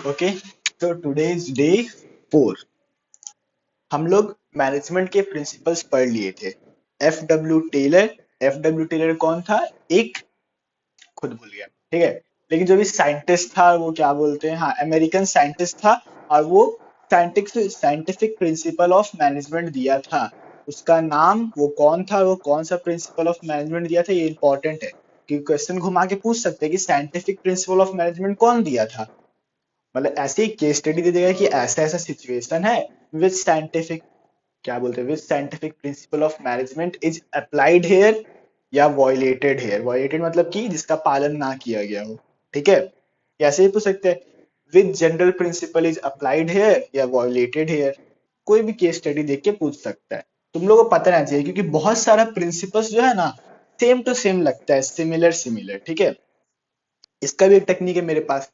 Okay, तो today is day 4। हम लोग मैनेजमेंट के प्रिंसिपल्स पढ़ लिए थे। एफ डब्ल्यू टेलर कौन था? एक, खुद भूल गया, ठीक है। लेकिन जो भी साइंटिस्ट था वो क्या बोलते हैं, हाँ, अमेरिकन साइंटिस्ट था। और वो साइंटिफिक प्रिंसिपल ऑफ मैनेजमेंट दिया था। उसका नाम वो कौन था, वो कौन सा प्रिंसिपल ऑफ मैनेजमेंट दिया था, ये इंपॉर्टेंट है क्योंकि क्वेश्चन घुमा के पूछ सकते हैं कि साइंटिफिक प्रिंसिपल ऑफ मैनेजमेंट कौन दिया था। मतलब ऐसे ही केस स्टडी दे देगा कि ऐसा ऐसा सिचुएशन है विच साइंटिफिक, क्या बोलते हैं, which scientific principle of management is applied here या वॉयलेटेड हेयर। वॉयलेटेड मतलब कि जिसका पालन ना किया गया हो, ठीक है। ऐसे ही पूछ सकते हैं which general principle is applied here या वॉयलेटेड हेयर। कोई भी केस स्टडी देख के पूछ सकता है। तुम लोगों को पता रहना चाहिए क्योंकि बहुत सारा प्रिंसिपल्स जो है ना सेम टू सेम लगता है, सिमिलर सिमिलर, ठीक है। इसका भी एक टेक्निक है मेरे पास।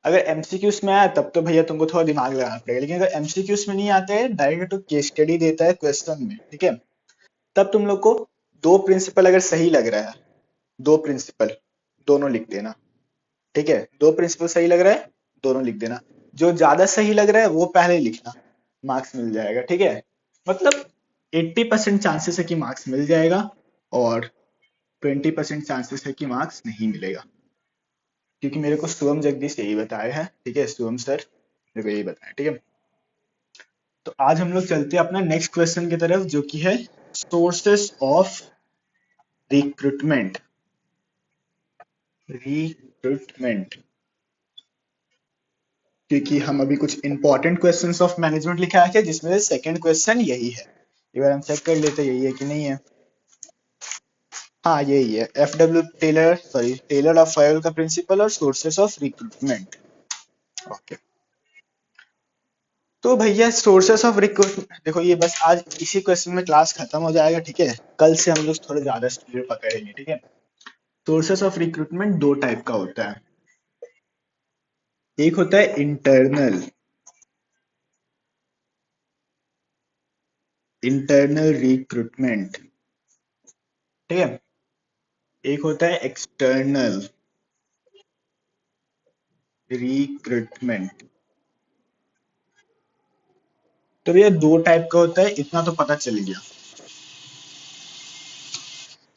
अगर एमसीक्यूज में आया तब तो भैया तुमको थोड़ा दिमाग लगाना पड़ेगा, लेकिन अगर एमसीक्यूज में नहीं आते हैं, डायरेक्ट तो केस स्टडी देता है क्वेश्चन में, ठीक है। तब तुम लोग को दो प्रिंसिपल अगर सही लग रहा है, दो प्रिंसिपल दोनों लिख देना, ठीक है। दो प्रिंसिपल सही लग रहा है, दोनों लिख देना। जो ज्यादा सही लग रहा है वो पहले लिखना, मार्क्स मिल जाएगा, ठीक है। मतलब 80% चांसेस है कि मार्क्स मिल जाएगा और 20% चांसेस है कि मार्क्स नहीं मिलेगा, क्योंकि मेरे को शुभम जगदीश यही बताया है, ठीक है। शुभम सर मेरे को यही बताया, ठीक है। तो आज हम लोग चलते हैं अपना नेक्स्ट क्वेश्चन की तरफ, जो कि है सोर्सेस ऑफ रिक्रूटमेंट। रिक्रूटमेंट, क्योंकि हम अभी कुछ इंपॉर्टेंट क्वेश्चंस ऑफ मैनेजमेंट लिखा है जिसमें से सेकंड क्वेश्चन यही है। एक बार हम चेक कर लेते हैं यही है कि नहीं है। हाँ, यही है, F W Taylor, sorry, Taylor of Fayol का प्रिंसिपल और सोर्सेस ऑफ रिक्रूटमेंट। ओके, तो भैया सोर्सेस ऑफ रिक्रूटमेंट देखो, ये बस आज इसी क्वेश्चन में क्लास खत्म हो जाएगा, ठीक है। कल से हम लोग थोड़े ज्यादा स्टूडेंट पकड़ेंगे, ठीक है। सोर्सेस ऑफ रिक्रूटमेंट दो टाइप का होता है। एक होता है इंटरनल, इंटरनल रिक्रूटमेंट, ठीक है। एक होता है एक्सटर्नल रिक्रूटमेंट। तो भैया दो टाइप का होता है, इतना तो पता चल गया।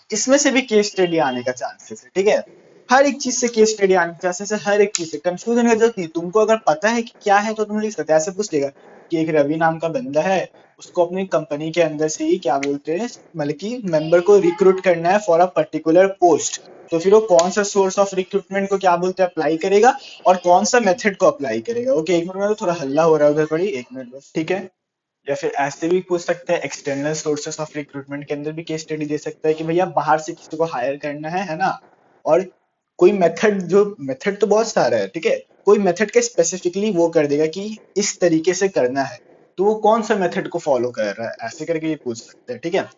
इसमें से भी केस स्टडी आने का चांसेस है, ठीक है। हर एक चीज से केस स्टडी आने का चांसेस है, हर एक चीज से कंफ्यूजन की जरूरत नहीं। तुमको अगर पता है कि क्या है तो तुम लिख सकते हो। ऐसे पूछ लेगा कि एक रवि नाम का बंदा है, उसको अपनी कंपनी के अंदर से ही क्या बोलते हैं, मतलब कि मेंबर को रिक्रूट करना है फॉर अ पर्टिकुलर पोस्ट। तो फिर वो कौन सा सोर्स ऑफ रिक्रूटमेंट को क्या बोलते हैं अप्लाई करेगा और कौन सा मेथड को अप्लाई करेगा। ओके, एक मिनट में थोड़ा हल्ला हो रहा है उधर, पड़ी एक मिनट बस, ठीक है। या फिर ऐसे भी पूछ सकते हैं, एक्सटर्नल सोर्सेस ऑफ रिक्रूटमेंट के अंदर भी केस स्टडी दे सकता है कि भैया बाहर से किसी को हायर करना है ना। और कोई मेथड, जो मेथड तो बहुत सारा है, ठीक है। कोई मेथड के स्पेसिफिकली वो कर देगा कि इस तरीके से करना है, तो वो कौन सा मेथड को फॉलो कर रहा है, ऐसे करके ये पूछ सकते हैं, ठीक है।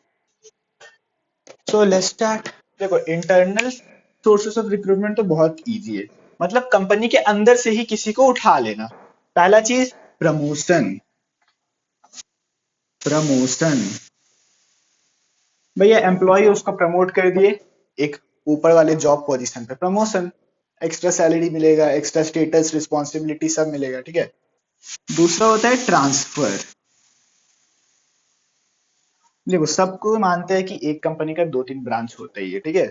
So let's start. देखो, इंटरनल सोर्सेस ऑफ रिक्रूटमेंट तो बहुत इजी है। मतलब कंपनी के अंदर से ही किसी को उठा लेना। पहला चीज, प्रमोशन। प्रमोशन, भैया एम्प्लॉय उसको प्रमोट कर दिए एक ऊपर वाले जॉब पोजीशन पे, प्रमोशन। एक्स्ट्रा सैलरी मिलेगा, एक्स्ट्रा स्टेटस, रिस्पॉन्सिबिलिटी सब मिलेगा, ठीक है। दूसरा होता है ट्रांसफर। देखो, सबको मानते हैं कि एक कंपनी का दो तीन ब्रांच होता ही है, ठीक है।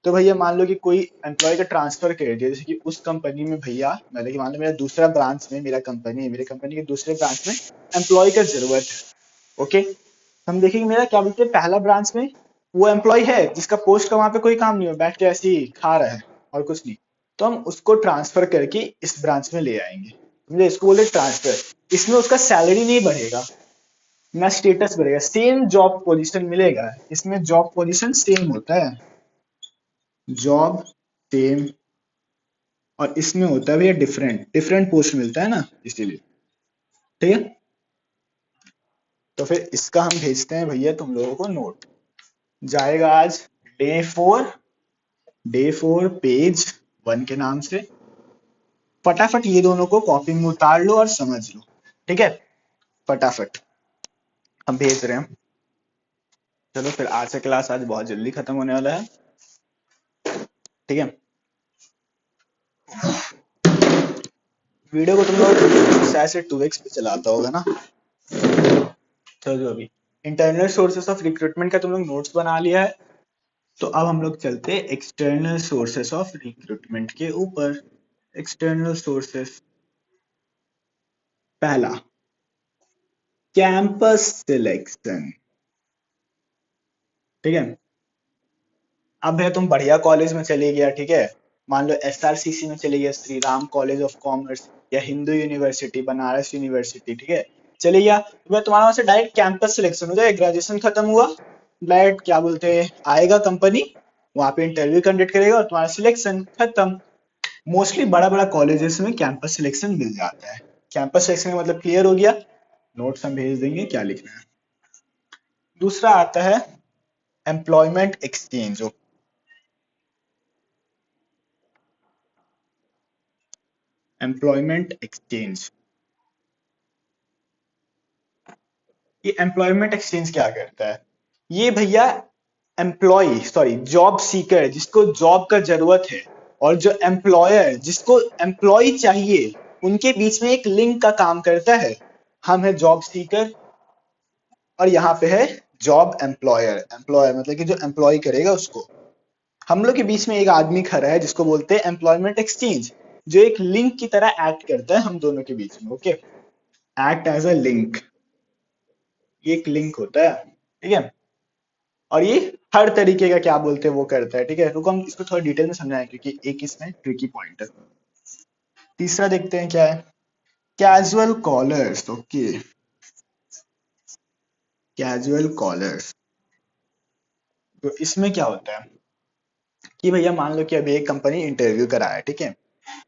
तो भैया मान लो कि कोई एम्प्लॉय का ट्रांसफर कर दिया, जैसे कि उस कंपनी में भैया, मतलब कि मान लो मेरा दूसरा ब्रांच में, मेरा कंपनी है, मेरे कंपनी के दूसरे ब्रांच में एम्प्लॉय का जरूरत है। ओके, हम देखेंगे मेरा क्या बोलते हैं, पहला ब्रांच में वो एम्प्लॉय है जिसका पोस्ट का वहां पे कोई काम नहीं हो, बैठ के ऐसे ही खा रहा है और कुछ नहीं। तो हम उसको ट्रांसफर करके इस ब्रांच में ले आएंगे, समझे, इसको बोलते ट्रांसफर। इसमें उसका सैलरी नहीं बढ़ेगा ना स्टेटस बढ़ेगा, सेम जॉब पोजीशन मिलेगा। इसमें जॉब पोजीशन सेम होता है, जॉब सेम। और इसमें होता है भैया डिफरेंट, डिफरेंट पोस्ट मिलता है ना, इसीलिए, ठीक है। तो फिर इसका हम भेजते हैं भैया तुम लोगों को नोट, जाएगा आज डे 4, डे 4 पेज 1 के नाम से। फटाफट ये दोनों को कॉपी में उतार लो और समझ लो, ठीक है। फटाफट हम भेज रहे हैं। चलो फिर आज से क्लास आज बहुत जल्दी खत्म होने वाला है, ठीक है। वीडियो को तुम लोग शायद से 2x पे चलाता होगा ना। चलो जो अभी इंटरनल सोर्सेस ऑफ रिक्रूटमेंट का तुम लोग नोट्स बना लिया है, तो अब हम लोग चलते हैं एक्सटर्नल सोर्सेस ऑफ रिक्रूटमेंट के ऊपर। एक्सटर्नल सोर्सेस, पहला कैंपस सिलेक्शन। ठीक है, अब है तुम बढ़िया कॉलेज में चले गया, ठीक है, मान लो एसआरसीसी में चले गया, Shri Ram college of commerce, या हिंदू यूनिवर्सिटी, बनारस यूनिवर्सिटी, ठीक है, चले गया, तो भाई तुम्हारा वहां से डायरेक्ट कैंपस सिलेक्शन हो जाए। ग्रेजुएशन खत्म हुआ, डायरेक्ट क्या बोलते हैं, आएगा कंपनी, वहां पे इंटरव्यू कंडक्ट करेगा और तुम्हारा सिलेक्शन खत्म। मोस्टली बड़ा बड़ा कॉलेजेस में कैंपस सिलेक्शन मिल जाता है। कैंपस सिलेक्शन का मतलब क्लियर हो गया, नोट्स हम भेज देंगे क्या लिखना है। दूसरा आता है एम्प्लॉयमेंट एक्सचेंज। एम्प्लॉयमेंट एक्सचेंज, ये एम्प्लॉयमेंट एक्सचेंज क्या करता है, ये भैया एम्प्लॉय सॉरी जॉब सीकर जिसको जॉब का जरूरत है, और जो एम्प्लॉयर जिसको एम्प्लॉय चाहिए, उनके बीच में एक लिंक का काम करता है। हम है जॉब सीकर और यहाँ पे है जॉब एम्प्लॉयर। एम्प्लॉयर मतलब कि जो एम्प्लॉय करेगा उसको, हम लोग के बीच में एक आदमी खड़ा है जिसको बोलते हैं एम्प्लॉयमेंट एक्सचेंज, जो एक लिंक की तरह एक्ट करता है हम दोनों के बीच में। Okay, act as a link, ये एक लिंक होता है, ठीक है, और ये हर तरीके का क्या बोलते हैं वो करता है। ठीक है, रुको हम इसको थोड़ा डिटेल में समझाएं क्योंकि एक इसमें ट्रिकी पॉइंट है। तीसरा देखते हैं क्या है, casual callers. Okay, casual callers, तो इसमें क्या होता है कि भैया मान लो कि अभी एक कंपनी इंटरव्यू कराया, ठीक है,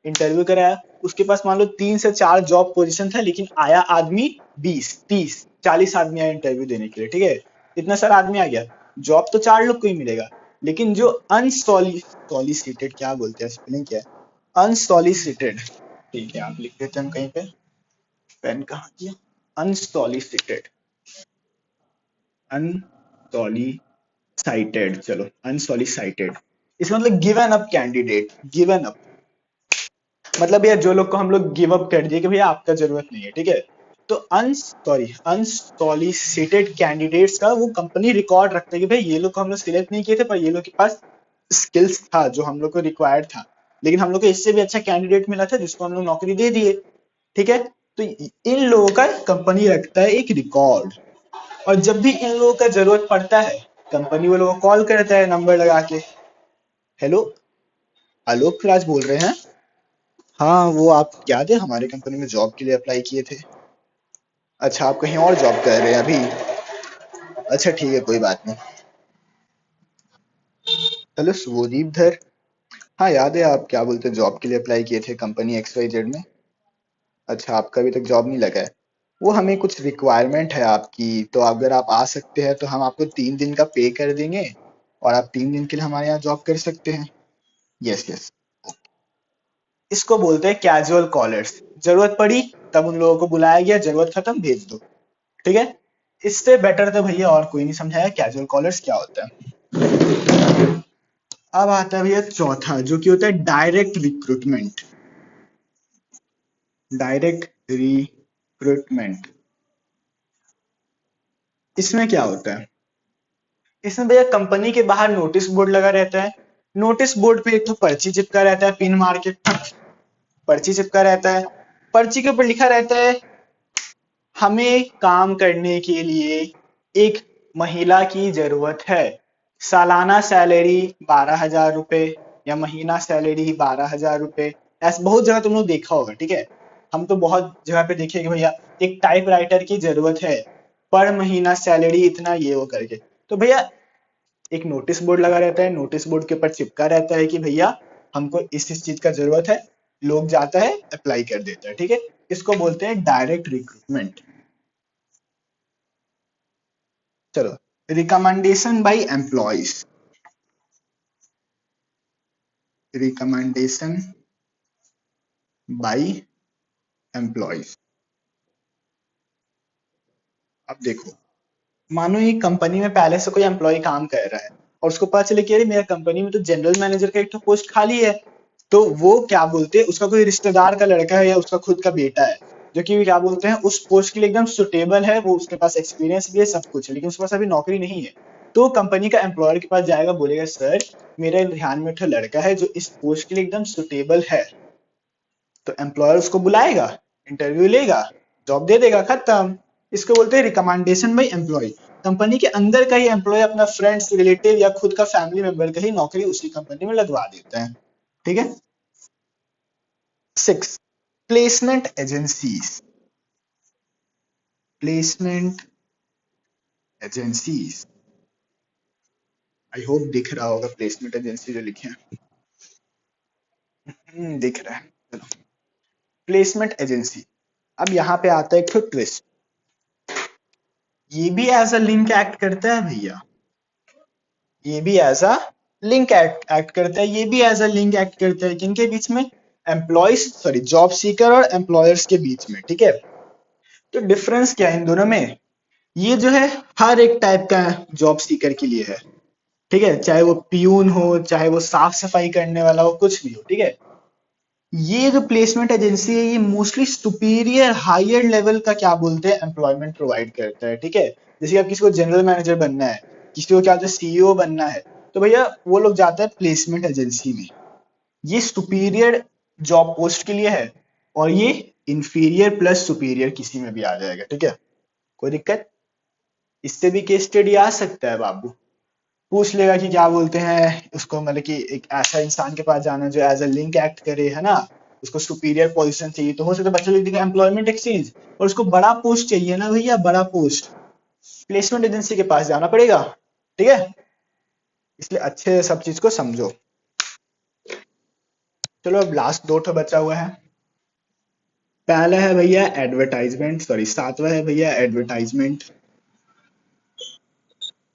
इंटरव्यू कराया, उसके पास मान लो 3 से 4 जॉब पोजीशन था, लेकिन आया आदमी 20 30 40 आदमी आया इंटरव्यू देने के लिए। ठीक है, इतना सारा आदमी आ गया, जॉब तो 4 लोग को ही मिलेगा, लेकिन जो अनसॉलिसिटेड, क्या बोलते हैं स्पेलिंग क्या है, अनसॉलिसिटेड, ठीक है आप लिख देते हैं कहीं पे, पेन कहाँ किया, अनसॉलिसिटेड, अनसॉलिसाइटेड, चलो अनसॉलिसाइटेड, इसका मतलब given up candidate, given up मतलब यार जो लोग को हम लोग गिव अप कर दिए कि भैया आपका जरूरत नहीं है, ठीक है, तो अनसॉलिसिटेड कैंडिडेट्स का वो कंपनी रिकॉर्ड रखता है कि भाई ये लोग को हम लोग सिलेक्ट नहीं किए थे, पर ये लोग के पास स्किल्स था जो हम लोग को रिक्वायर्ड था, लेकिन हम लोग को इससे भी अच्छा कैंडिडेट मिला था जिसको हम लोग नौकरी दे दिए। ठीक है, तो इन लोगों का कंपनी रखता है एक रिकॉर्ड, और जब भी इन लोगों का जरूरत पड़ता है, कंपनी वो लोगों को कॉल करता है नंबर लगा के, हेलो आलोक राज बोल रहे हैं, हाँ वो आप याद है हमारे कंपनी में जॉब के लिए अप्लाई किए थे, अच्छा आप कहीं और जॉब कर रहे हैं अभी, अच्छा ठीक है कोई बात नहीं, हेलो शुभदीप धर, हाँ याद है आप क्या बोलते हैं जॉब के लिए अप्लाई किए थे कंपनी XYZ में, अच्छा आपका अभी तक जॉब नहीं लगा है, वो हमें कुछ रिक्वायरमेंट है आपकी, तो अगर आप आ सकते हैं तो हम आपको 3 दिन का पे कर देंगे और आप 3 दिन के लिए हमारे यहाँ जॉब कर सकते हैं। यस यस, इसको बोलते हैं कैजुअल कॉलर्स, जरूरत पड़ी तब उन लोगों को बुलाया गया, जरूरत खत्म भेज दो। ठीक है, इससे बेटर तो भैया और कोई नहीं समझाया कैजुअल कॉलर्स क्या होता है। अब आता है भैया चौथा, जो कि होता है डायरेक्ट रिक्रूटमेंट। डायरेक्ट रिक्रूटमेंट, इसमें क्या होता है, इसमें भैया कंपनी के बाहर नोटिस बोर्ड लगा रहता है, नोटिस बोर्ड पे एक तो पर्ची चिपका रहता है, पिन मार के पर्ची चिपका रहता है, पर्ची के ऊपर लिखा रहता है हमें काम करने के लिए एक महिला की जरूरत है, सालाना सैलरी 12,000 रुपए या महीना सैलरी 12,000 रुपए, ऐसा बहुत जगह तुम लोग देखा होगा। ठीक है, हम तो बहुत जगह पे देखे कि भैया एक टाइप राइटर की जरूरत है, पर महीना सैलरी इतना ये वो करके, तो भैया एक नोटिस बोर्ड लगा रहता है, नोटिस बोर्ड के ऊपर चिपका रहता है कि भैया हमको इस चीज का जरूरत है, लोग जाता है अप्लाई कर देता है। ठीक है, इसको बोलते हैं डायरेक्ट रिक्रूटमेंट। चलो, recommendation bye employees, recommendation bye employees, अब देखो मानो ये कंपनी में पहले से कोई एम्प्लॉय काम कर रहा है और उसको पता चले कि अरे मेरा कंपनी में तो जनरल मैनेजर का एक तो पोस्ट खाली है, तो वो क्या बोलते हैं, उसका कोई रिश्तेदार का लड़का है या उसका खुद का बेटा है जो कि क्या बोलते हैं उस पोस्ट के लिए एकदम सुटेबल है, वो उसके पास एक्सपीरियंस भी है, सब कुछ है, लेकिन उसके पास अभी नौकरी नहीं है। तो कंपनी का एम्प्लॉयर के पास जाएगा, बोलेगा सर मेरे ध्यान में एक लड़का है जो इस पोस्ट के लिए एकदम सुटेबल है। तो एम्प्लॉयर उसको बुलाएगा, इंटरव्यू लेगा, जॉब दे देगा, खत्म। इसको बोलते हैं रिकमेंडेशन बाई एम्प्लॉय। कंपनी के अंदर का ही एम्प्लॉय अपना फ्रेंड्स, रिलेटिव या खुद का फैमिली मेंबर का ही नौकरी उसी कंपनी में लगवा देता है। ठीक है। 6, placement agencies. Placement agencies, I hope दिख रहा होगा प्लेसमेंट एजेंसी जो लिखे हैं। दिख रहा है, चलो। प्लेसमेंट एजेंसी, अब यहाँ पे आता है एक ट्विस्ट। ये भी एज अ लिंक एक्ट करता है भैया, ये भी एज अ लिंक एक्ट करता है, ये भी एज अ लिंक एक्ट करता है। किनके बीच में? एम्प्लॉयज, सॉरी जॉब सीकर और एम्प्लॉयर्स के बीच में। ठीक है। तो डिफरेंस क्या है इन दोनों में? ये जो है हर एक टाइप का जॉब सीकर के लिए है। ठीक है, चाहे वो पियून हो, चाहे वो साफ सफाई करने वाला हो, कुछ भी हो। ठीक है। ये जो प्लेसमेंट एजेंसी है ये मोस्टली सुपीरियर हायर लेवल का क्या बोलते हैं एम्प्लॉयमेंट प्रोवाइड करता है। ठीक है। जैसे आप किसी को जनरल मैनेजर बनना है, किसी को क्या होता है सीईओ बनना है, तो भैया वो लोग जाता है प्लेसमेंट एजेंसी में। ये सुपीरियर जॉब पोस्ट के लिए है, और ये इंफीरियर प्लस सुपीरियर किसी में भी आ जाएगा। ठीक है। कोई दिक्कत? इससे भी केस स्टडी आ सकता है बाबू। पूछ लेगा कि क्या बोलते हैं उसको, मतलब कि एक ऐसा इंसान के पास जाना जो एज अ लिंक एक्ट करे, है ना, उसको सुपीरियर पोजीशन चाहिए, तो हो सकता है बच्चा लिख देगा एम्प्लॉयमेंट एक्सचेंज। और उसको बड़ा पोस्ट चाहिए ना भैया, बड़ा पोस्ट, प्लेसमेंट एजेंसी के पास जाना पड़ेगा। ठीक है। इसलिए अच्छे से सब चीज को समझो। चलो अब लास्ट दो ठो बचा हुआ है। पहला है भैया एडवर्टाइजमेंट, सॉरी सातवां है भैया एडवर्टाइजमेंट।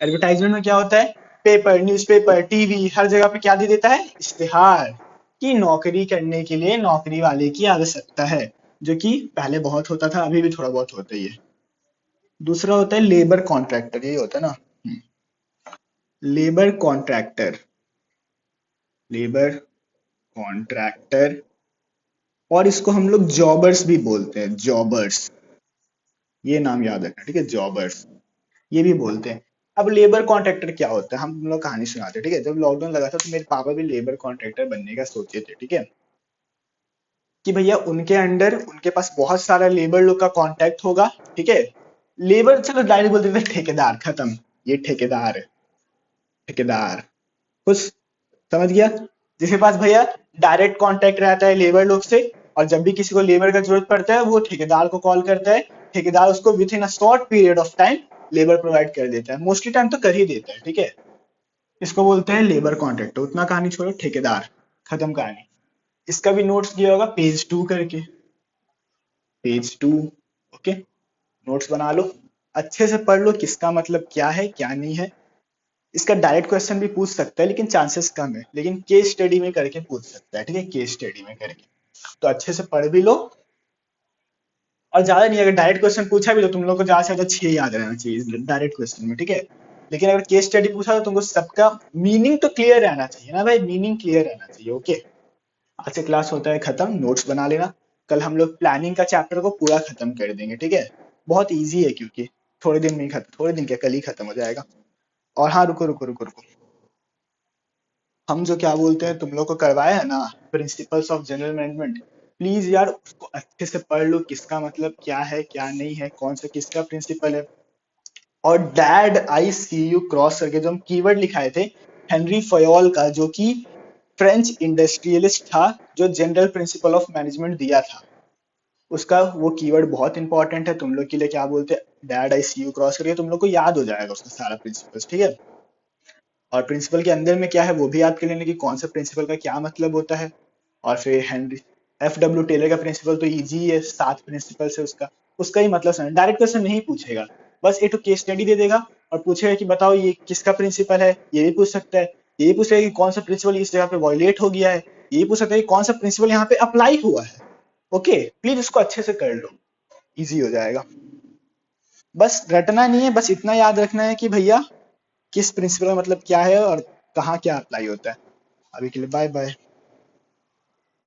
एडवर्टाइजमेंट में क्या होता है? पेपर, न्यूज़पेपर, टीवी, हर जगह पे क्या दे देता है? इश्तिहार कि नौकरी करने के लिए नौकरी वाले की आवश्यकता है, जो कि पहले बहुत होता था, अभी भी थोड़ा बहुत होता ही है। दूसरा होता है लेबर कॉन्ट्रैक्टर, यही होता है ना, लेबर कॉन्ट्रैक्टर, लेबर कॉन्ट्रैक्टर, और इसको हम लोग जॉबर्स भी बोलते हैं, जॉबर्स, ये नाम याद रखना। ठीक है, जॉबर्स ये भी बोलते हैं। अब लेबर कॉन्ट्रैक्टर क्या होता है, हम लोग कहानी सुनाते हैं। ठीक है, जब लॉकडाउन लगा था तो मेरे पापा भी लेबर कॉन्ट्रैक्टर बनने का सोचे थे। ठीक है, कि भैया उनके अंडर उनके पास बहुत सारा लेबर लोग का कांटेक्ट होगा। ठीक है। लेबर, चलो डायरेक्ट बोल देते हैं ठेकेदार, खत्म। ये ठेकेदार है, ठेकेदार, कुछ समझ गया? जिसके पास भैया डायरेक्ट कांटेक्ट रहता है लेबर लोग से, और जब भी किसी को लेबर का जरूरत पड़ता है वो ठेकेदार को कॉल करता है, ठेकेदार उसको with in a short period of time labour provide कर देता है, मोस्टली टाइम तो कर ही देता है। ठीक है। इसको बोलते हैं लेबर कॉन्ट्रैक्ट। उतना कहानी छोड़ो, ठेकेदार, खत्म कहानी। इसका भी नोट्स दिया होगा पेज 2 करके, पेज 2। ओके, नोट्स बना लो, अच्छे से पढ़ लो किसका मतलब क्या है क्या नहीं है। इसका डायरेक्ट क्वेश्चन भी पूछ सकता है लेकिन चांसेस कम है, लेकिन केस स्टडी में करके पूछ सकता है। ठीक है, केस स्टडी में करके, तो अच्छे से पढ़ भी लो। और ज्यादा नहीं, अगर डायरेक्ट क्वेश्चन पूछा भी तो तुम लोग को ज्यादा से ज्यादा 6 याद रहना चाहिए डायरेक्ट क्वेश्चन में। ठीक है, लेकिन अगर केस स्टडी पूछा तो तुमको सबका मीनिंग तो क्लियर रहना चाहिए ना भाई, मीनिंग क्लियर रहना चाहिए। ओके, आज से क्लास होता है खत्म, नोट्स बना लेना। कल हम लोग प्लानिंग का चैप्टर को पूरा खत्म कर देंगे। ठीक है, बहुत इजी है क्योंकि थोड़े दिन में ही खत्म, थोड़े दिन क्या, कल ही खत्म हो जाएगा। और हाँ, रुको रुको रुको रुको, हम जो क्या बोलते हैं तुम लोग को करवाया है ना, principles of general management, please यार उसको अच्छे से पढ़ लो, किसका मतलब क्या है क्या नहीं है, कौन सा किसका प्रिंसिपल है। और dad I see you cross करके जो हम कीवर्ड लिखाए थे, हेनरी फयोल का, जो कि फ्रेंच इंडस्ट्रियलिस्ट था, जो जनरल प्रिंसिपल ऑफ मैनेजमेंट दिया था, उसका वो कीवर्ड बहुत इंपॉर्टेंट है तुम लोग के लिए। क्या बोलते हैं, dad I see you cross करके, तुम लोग को याद हो जाएगा उसका सारा प्रिंसिपल्स। ठीक है। और प्रिंसिपल के अंदर में क्या है वो भी याद कर लेना कि कौन सा प्रिंसिपल का क्या मतलब होता है। और फिर हेनरी एफ डब्ल्यू टेलर का प्रिंसिपल तो इजी है, 7 प्रिंसिपल से उसका, उसका ही मतलब समझ। डायरेक्ट क्वेश्चन नहीं पूछेगा, बस एक तो केस स्टडी दे देगा और पूछेगा कि बताओ ये किसका प्रिंसिपल है, ये भी पूछ सकता है। ये भी पूछेगा कि कौन सा प्रिंसिपल इस जगह पे वायलेट हो गया है, ये भी पूछ सकता है कि कौन सा प्रिंसिपल यहाँ पे अप्लाई हुआ है। ओके, प्लीज उसको अच्छे से कर लो, इजी हो जाएगा। बस रटना नहीं है, बस इतना याद रखना है कि भैया किस प्रिंसिपल का मतलब क्या है और कहाँ क्या अप्लाई होता है। अभी के लिए बाय बाय।